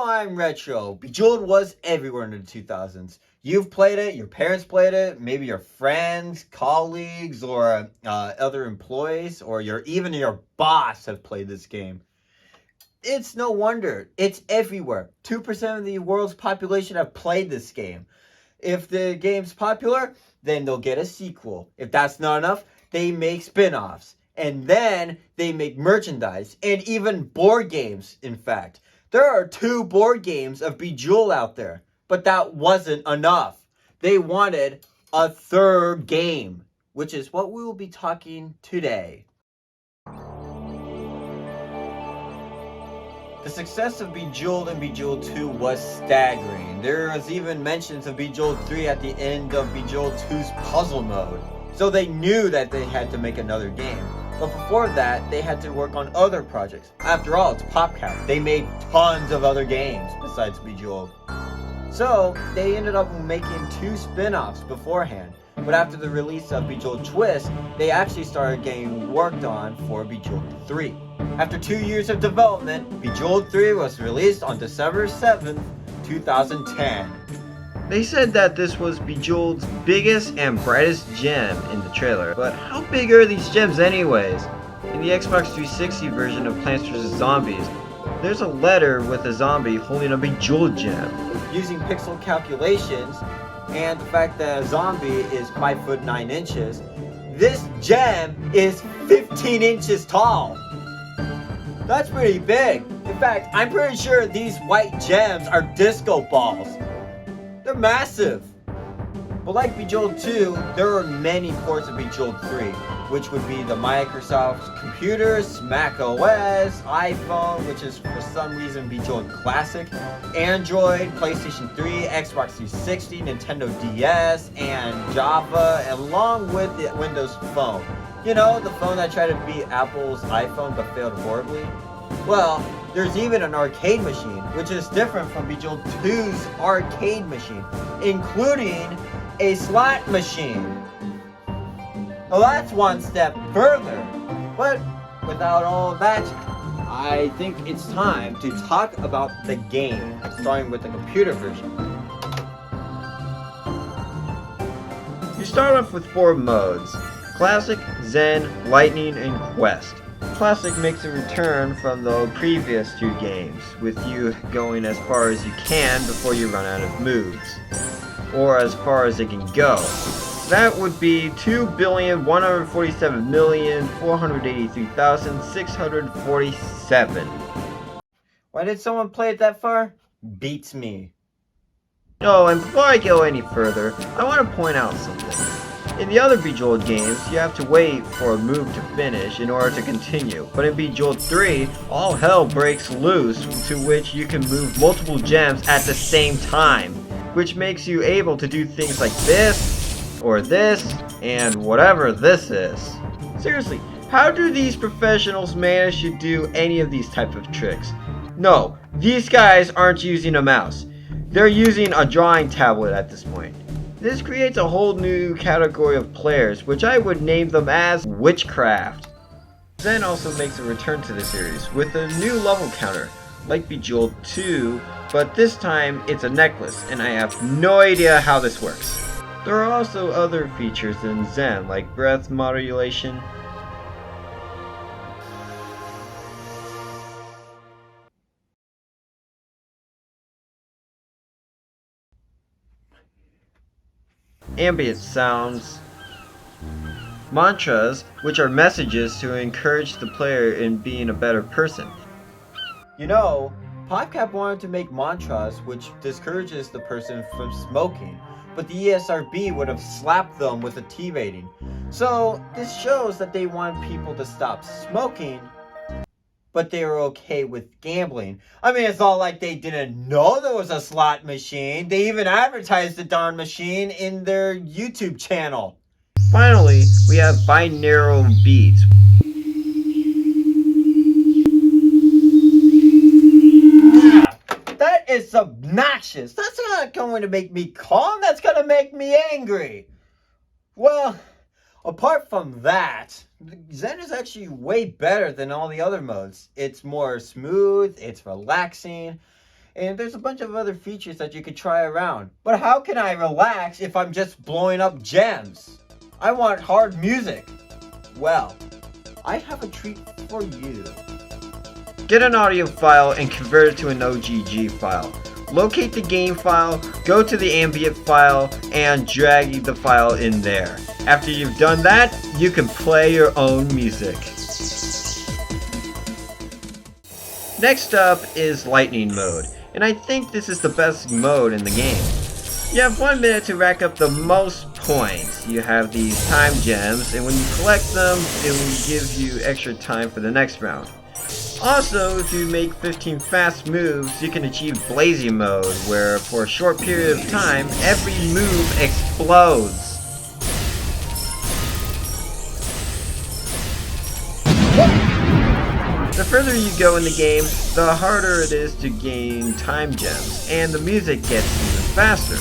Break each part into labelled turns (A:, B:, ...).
A: I'm Retro. Bejeweled was everywhere in the 2000s. You've played it, your parents played it, maybe your friends, colleagues, or other employees, or even your boss have played this game. It's no wonder. It's everywhere. 2% of the world's population have played this game. If the game's popular, then they'll get a sequel. If that's not enough, they make spin-offs. And then they make merchandise and even board games, in fact. There are 2 board games of Bejeweled out there, but that wasn't enough. They wanted a 3rd game, which is what we will be talking today. The success of Bejeweled and Bejeweled 2 was staggering. There was even mentions of Bejeweled 3 at the end of Bejeweled 2's puzzle mode. So they knew that they had to make another game. But before that, they had to work on other projects. After all, it's Popcap. They made tons of other games besides Bejeweled. So they ended up making 2 spin-offs beforehand. But after the release of Bejeweled Twist, they actually started getting worked on for Bejeweled 3. After 2 years of development, Bejeweled 3 was released on December 7th, 2010.
B: They said that this was Bejeweled's biggest and brightest gem in the trailer, but how big are these gems anyways? In the Xbox 360 version of Plants vs. Zombies, there's a letter with a zombie holding a Bejeweled gem.
A: Using pixel calculations, and the fact that a zombie is 5 foot 9 inches, this gem is 15 inches tall. That's pretty big. In fact, I'm pretty sure these white gems are disco balls. They're massive. But like Bejeweled 2, there are many ports of Bejeweled 3, which would be the Microsoft computers, Mac OS, iPhone, which is for some reason Bejeweled Classic, Android, PlayStation 3, Xbox 360, Nintendo DS, and Java, along with the Windows Phone. You know, the phone that tried to beat Apple's iPhone but failed horribly? Well, there's even an arcade machine, which is different from Bejeweled 2's arcade machine, including a slot machine. Well, that's one step further. But without all of that, I think it's time to talk about the game, starting with the computer version.
B: You start off with 4 modes: Classic, Zen, Lightning, and Quest. Classic makes a return from the previous 2 games, with you going as far as you can before you run out of moves, or as far as it can go. That would be 2,147,483,647.
A: Why did someone play it that far? Beats me.
B: Oh, and before I go any further, I want to point out something. In the other Bejeweled games, you have to wait for a move to finish in order to continue, but in Bejeweled 3, all hell breaks loose, to which you can move multiple gems at the same time, which makes you able to do things like this, or this, and whatever this is. Seriously, how do these professionals manage to do any of these type of tricks? No, these guys aren't using a mouse. They're using a drawing tablet at this point. This creates a whole new category of players, which I would name them as witchcraft. Zen also makes a return to the series with a new level counter, like Bejeweled 2, but this time it's a necklace, and I have no idea how this works. There are also other features in Zen, like breath modulation, ambient sounds, mantras, which are messages to encourage the player in being a better person.
A: You know, Popcap wanted to make mantras which discourages the person from smoking, but the ESRB would have slapped them with a T rating. So this shows that they want people to stop smoking, but they were okay with gambling. I mean, it's not like they didn't know there was a slot machine. They even advertised the darn machine in their YouTube channel.
B: Finally, we have binaural beats.
A: That is obnoxious. That's not going to make me calm. That's going to make me angry. Well, apart from that, Zen is actually way better than all the other modes. It's more smooth, it's relaxing, and there's a bunch of other features that you could try around. But how can I relax if I'm just blowing up gems? I want hard music. Well, I have a treat for you.
B: Get an audio file and convert it to an OGG file. Locate the game file, go to the ambient file, and drag the file in there. After you've done that, you can play your own music. Next up is Lightning mode, and I think this is the best mode in the game. You have 1 minute to rack up the most points. You have these time gems, and when you collect them, it will give you extra time for the next round. Also, if you make 15 fast moves, you can achieve blazing mode, where for a short period of time, every move explodes. The further you go in the game, the harder it is to gain time gems, and the music gets even faster.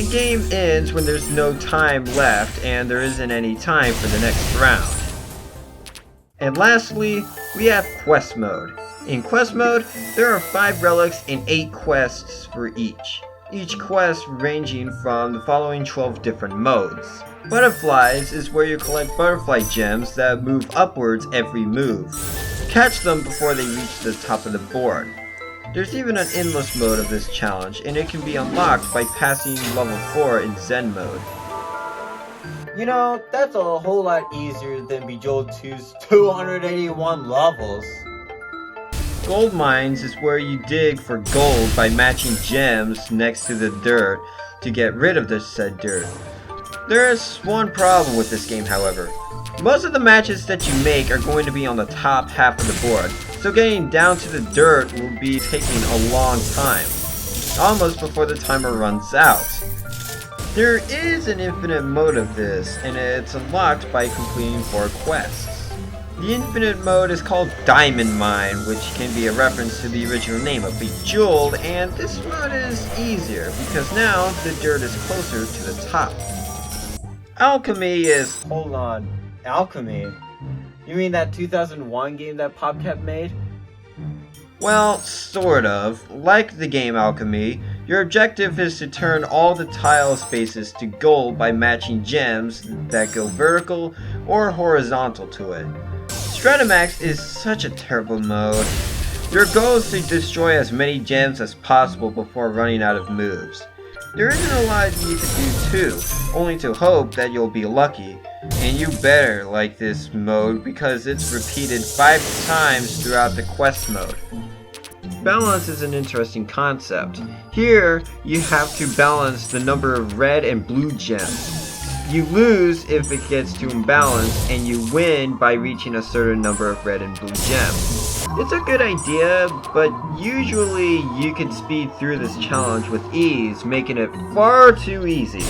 B: The game ends when there's no time left, and there isn't any time for the next round. And lastly, we have Quest Mode. In Quest Mode, there are 5 relics and 8 quests for each. Each quest ranging from the following 12 different modes. Butterflies is where you collect butterfly gems that move upwards every move. Catch them before they reach the top of the board. There's even an endless mode of this challenge, and it can be unlocked by passing level 4 in Zen mode.
A: You know, that's a whole lot easier than Bejeweled 2's 281 levels.
B: Gold mines is where you dig for gold by matching gems next to the dirt to get rid of the said dirt. There is one problem with this game, however. Most of the matches that you make are going to be on the top half of the board, so getting down to the dirt will be taking a long time, almost before the timer runs out. There is an infinite mode of this, and it's unlocked by completing 4 quests. The infinite mode is called Diamond Mine, which can be a reference to the original name of Bejeweled, and this mode is easier because now the dirt is closer to the top. Alchemy is...
A: Hold on, Alchemy? You mean that 2001 game that Popcap made?
B: Well, sort of. Like the game Alchemy, your objective is to turn all the tile spaces to gold by matching gems that go vertical or horizontal to it. Stratomax is such a terrible mode. Your goal is to destroy as many gems as possible before running out of moves. There isn't a lot you can do too, only to hope that you'll be lucky. And you better like this mode because it's repeated 5 times throughout the quest mode. Balance is an interesting concept. Here, you have to balance the number of red and blue gems. You lose if it gets too imbalanced, and you win by reaching a certain number of red and blue gems. It's a good idea, but usually you can speed through this challenge with ease, making it far too easy.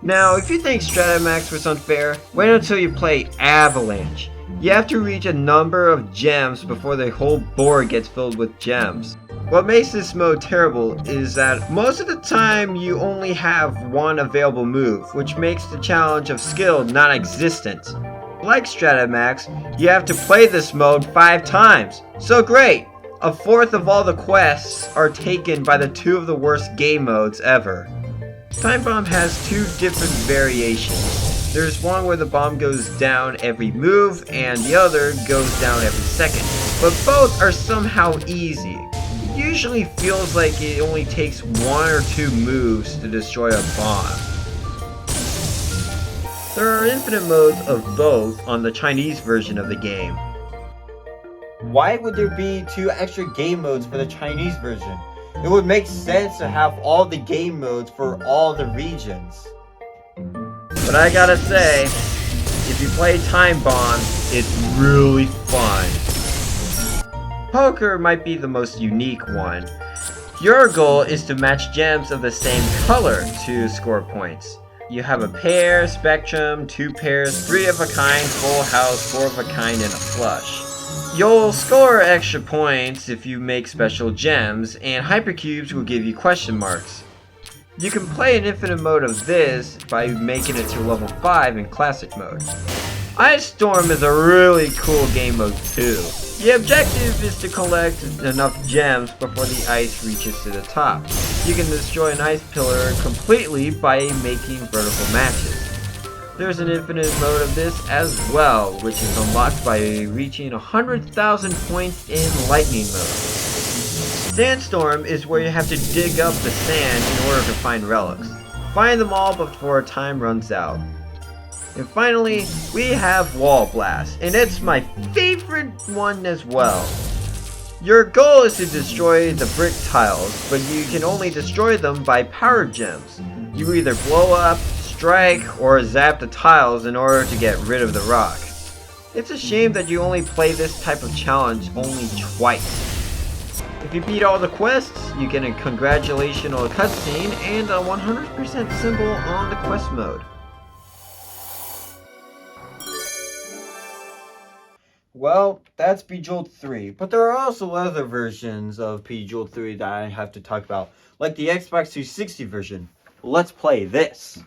B: Now, if you think Stratomax was unfair, wait until you play Avalanche. You have to reach a number of gems before the whole board gets filled with gems. What makes this mode terrible is that most of the time you only have one available move, which makes the challenge of skill non-existent. Like Stratomax, you have to play this mode 5 times. So great! A fourth of all the quests are taken by the 2 of the worst game modes ever. Time Bomb has 2 different variations. There's one where the bomb goes down every move, and the other goes down every second. But both are somehow easy. It usually feels like it only takes 1 or 2 moves to destroy a bomb. There are infinite modes of both on the Chinese version of the game.
A: Why would there be 2 extra game modes for the Chinese version? It would make sense to have all the game modes for all the regions.
B: But I gotta say, if you play Time Bomb, it's really fun. Poker might be the most unique one. Your goal is to match gems of the same color to score points. You have a pair, spectrum, 2 pairs, 3 of a kind, full house, 4 of a kind, and a flush. You'll score extra points if you make special gems, and hypercubes will give you question marks. You can play an infinite mode of this by making it to level 5 in classic mode. Ice Storm is a really cool game mode too. The objective is to collect enough gems before the ice reaches to the top. You can destroy an ice pillar completely by making vertical matches. There's an infinite mode of this as well, which is unlocked by reaching 100,000 points in lightning mode. Sandstorm is where you have to dig up the sand in order to find relics. Find them all before time runs out. And finally, we have Wall Blast, and it's my favorite one as well. Your goal is to destroy the brick tiles, but you can only destroy them by power gems. You either blow up, strike, or zap the tiles in order to get rid of the rock. It's a shame that you only play this type of challenge only twice. If you beat all the quests, you get a congratulational cutscene and a 100% symbol on the quest mode.
A: Well, that's Bejeweled 3, but there are also other versions of Bejeweled 3 that I have to talk about, like the Xbox 360 version. Let's play this.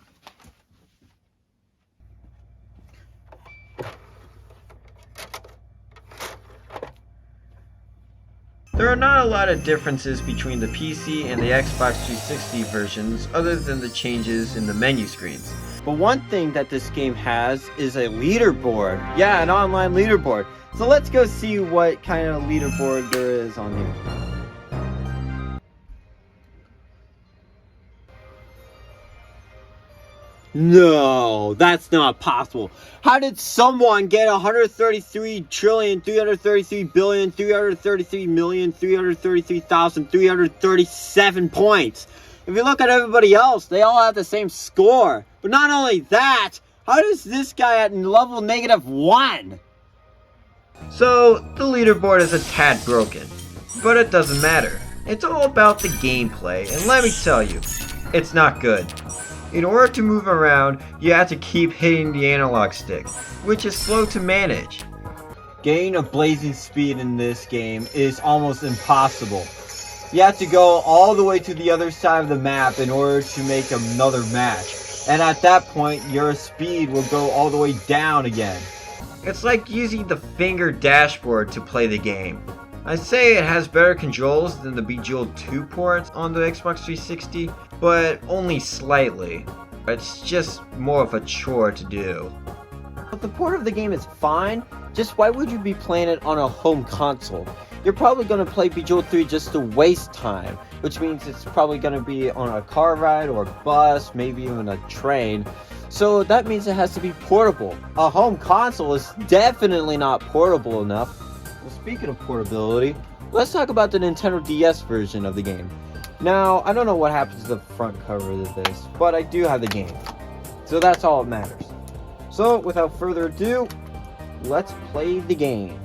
B: There are not a lot of differences between the PC and the Xbox 360 versions other than the changes in the menu screens.
A: But one thing that this game has is a leaderboard. Yeah, an online leaderboard. So let's go see what kind of leaderboard there is on here. No, that's not possible. How did someone get 133,333,333,333,337 points? If you look at everybody else, they all have the same score. But not only that, how does this guy at level -1?
B: So, the leaderboard is a tad broken, but it doesn't matter. It's all about the gameplay, and let me tell you, it's not good. In order to move around, you have to keep hitting the analog stick, which is slow to manage.
A: Gaining a blazing speed in this game is almost impossible. You have to go all the way to the other side of the map in order to make another match. And at that point, your speed will go all the way down again.
B: It's like using the finger dashboard to play the game. I'd say it has better controls than the Bejeweled 2 ports on the Xbox 360, but only slightly. It's just more of a chore to do.
A: But the port of the game is fine, just why would you be playing it on a home console? You're probably going to play Bejeweled 3 just to waste time, which means it's probably going to be on a car ride or bus, maybe even a train. So that means it has to be portable. A home console is definitely not portable enough. Well, speaking of portability, let's talk about the Nintendo DS version of the game. Now, I don't know what happens to the front cover of this, but I do have the game. So that's all that matters. So, without further ado, let's play the game.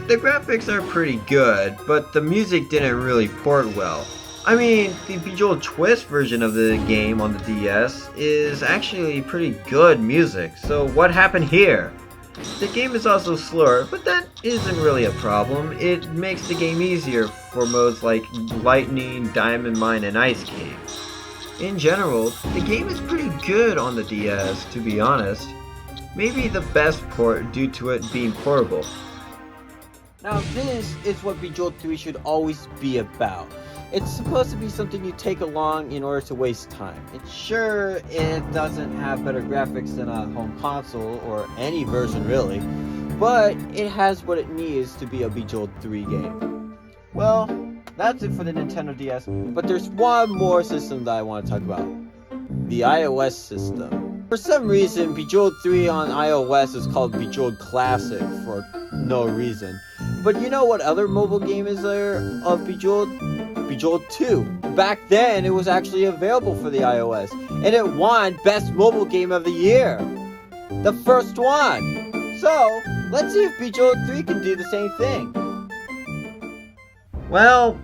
B: The graphics are pretty good, but the music didn't really port well. I mean, the Bejeweled Twist version of the game on the DS is actually pretty good music, so what happened here? The game is also slower, but that isn't really a problem. It makes the game easier for modes like Lightning, Diamond Mine, and Ice Cave. In general, the game is pretty good on the DS, to be honest. Maybe the best port due to it being portable.
A: Now this is what Bejeweled 3 should always be about. It's supposed to be something you take along in order to waste time. It's sure, it doesn't have better graphics than a home console, or any version really, but it has what it needs to be a Bejeweled 3 game. Well, that's it for the Nintendo DS, but there's one more system that I want to talk about. The iOS system. For some reason, Bejeweled 3 on iOS is called Bejeweled Classic for no reason. But you know what other mobile game is there of Bejeweled? Bejeweled 2. Back then, it was actually available for the iOS, and it won Best Mobile Game of the Year. The first one. So, let's see if Bejeweled 3 can do the same thing.
B: Well,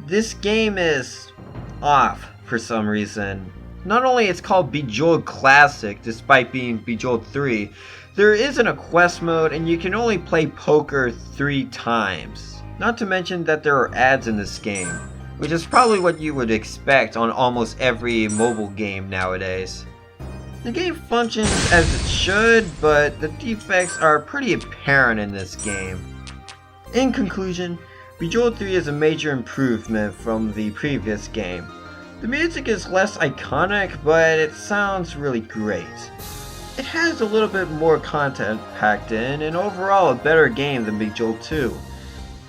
B: this game is off for some reason. Not only it's called Bejeweled Classic despite being Bejeweled 3, there isn't a quest mode and you can only play poker 3 times. Not to mention that there are ads in this game, which is probably what you would expect on almost every mobile game nowadays. The game functions as it should, but the defects are pretty apparent in this game. In conclusion, Bejeweled 3 is a major improvement from the previous game. The music is less iconic, but it sounds really great. It has a little bit more content packed in, and overall a better game than Bejeweled 2.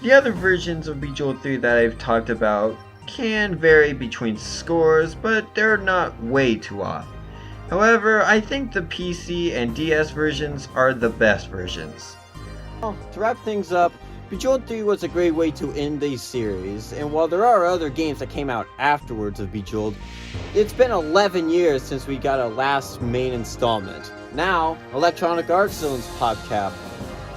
B: The other versions of Bejeweled 3 that I've talked about can vary between scores, but they're not way too off. However, I think the PC and DS versions are the best versions.
A: Well, to wrap things up, Bejeweled 3 was a great way to end the series, and while there are other games that came out afterwards of Bejeweled, it's been 11 years since we got a last main installment. Now, Electronic Arts owns Popcap,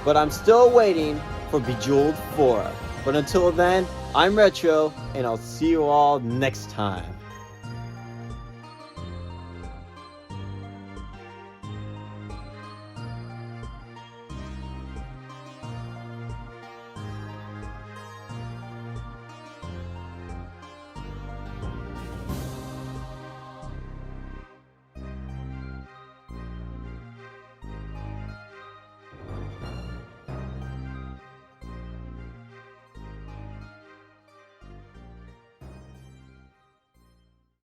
A: but I'm still waiting for Bejeweled 4. But until then, I'm Retro, and I'll see you all next time.